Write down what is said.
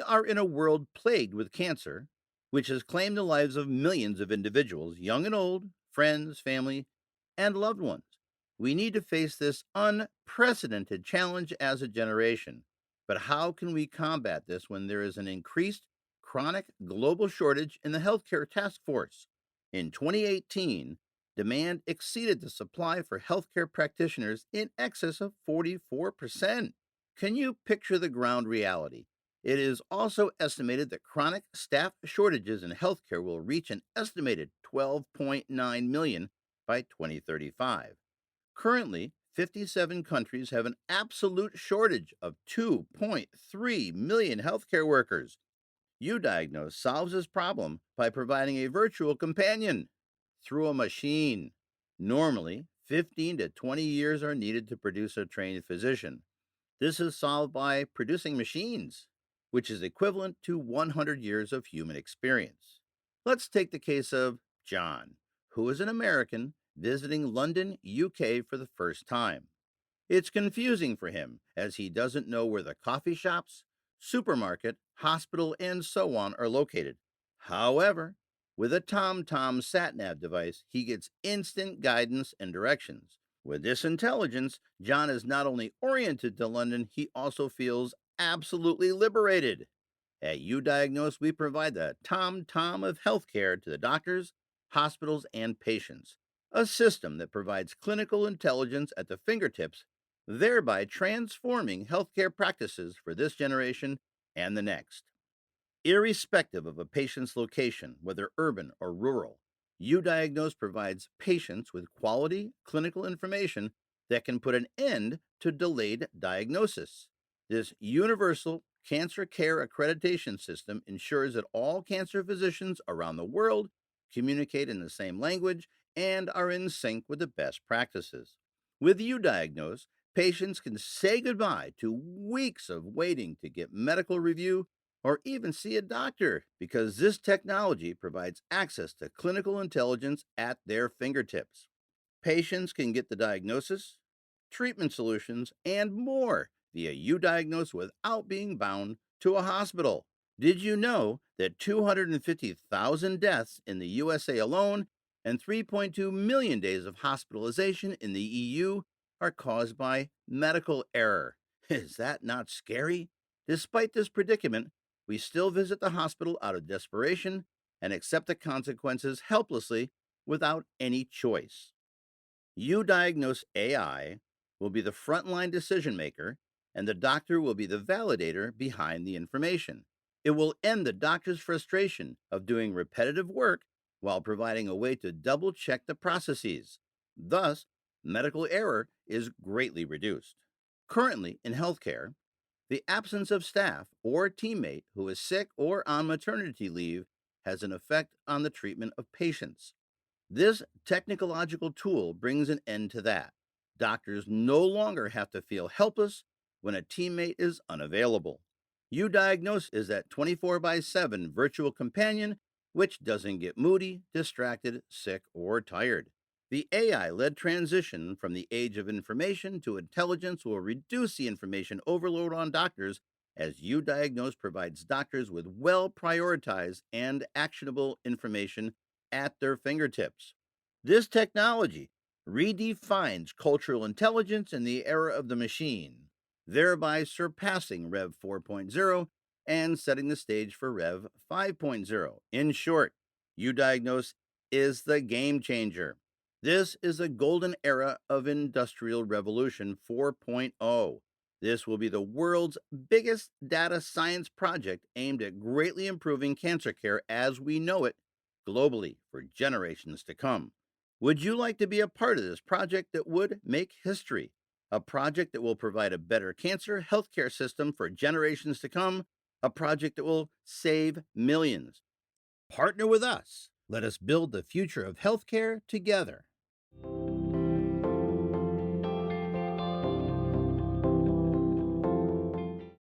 are in a world plagued with cancer, which has claimed the lives of millions of individuals, young and old, friends, family, and loved ones. We need to face this unprecedented challenge as a generation. But how can we combat this when there is an increased chronic global shortage in the healthcare task force? In 2018, demand exceeded the supply for healthcare practitioners in excess of 44%. Can you picture the ground reality? It is also estimated that chronic staff shortages in healthcare will reach an estimated 12.9 million by 2035. Currently, 57 countries have an absolute shortage of 2.3 million healthcare workers. YouDiagnose solves this problem by providing a virtual companion through a machine. Normally, 15 to 20 years are needed to produce a trained physician. This is solved by producing machines, which is equivalent to 100 years of human experience. Let's take the case of John, who is an American visiting London, UK for the first time. It's confusing for him as he doesn't know where the coffee shops, supermarket, hospital, and so on are located. However, with a TomTom SatNav device, he gets instant guidance and directions. With this intelligence, John is not only oriented to London, he also feels absolutely liberated. At YouDiagnose, we provide the TomTom of healthcare to the doctors, hospitals, and patients, a system that provides clinical intelligence at the fingertips, thereby transforming healthcare practices for this generation and the next. Irrespective of a patient's location, whether urban or rural, YouDiagnose provides patients with quality clinical information that can put an end to delayed diagnosis. This universal cancer care accreditation system ensures that all cancer physicians around the world communicate in the same language and are in sync with the best practices. With YouDiagnose, patients can say goodbye to weeks of waiting to get medical review or even see a doctor because this technology provides access to clinical intelligence at their fingertips. Patients can get the diagnosis, treatment solutions, and more via YouDiagnose without being bound to a hospital. Did you know that 250,000 deaths in the USA alone and 3.2 million days of hospitalization in the EU are caused by medical error? Is that not scary? Despite this predicament, we still visit the hospital out of desperation and accept the consequences helplessly without any choice. YouDiagnose AI will be the frontline decision maker, and the doctor will be the validator behind the information. It will end the doctor's frustration of doing repetitive work while providing a way to double check the processes. Thus, medical error is greatly reduced. Currently, in healthcare, the absence of staff or teammate who is sick or on maternity leave has an effect on the treatment of patients. This technological tool brings an end to that. Doctors no longer have to feel helpless when a teammate is unavailable. YouDiagnose is that 24 by 7 virtual companion which doesn't get moody, distracted, sick, or tired. The AI led transition from the age of information to intelligence will reduce the information overload on doctors as YouDiagnose provides doctors with well prioritized and actionable information at their fingertips. This technology redefines cultural intelligence in the era of the machine, thereby surpassing Rev 4.0 and setting the stage for Rev 5.0. In short, YouDiagnose is the game changer. This is the golden era of Industrial Revolution 4.0. This will be the world's biggest data science project aimed at greatly improving cancer care as we know it globally for generations to come. Would you like to be a part of this project that would make history? A project that will provide a better cancer healthcare system for generations to come? A project that will save millions. Partner with us. Let us build the future of healthcare together.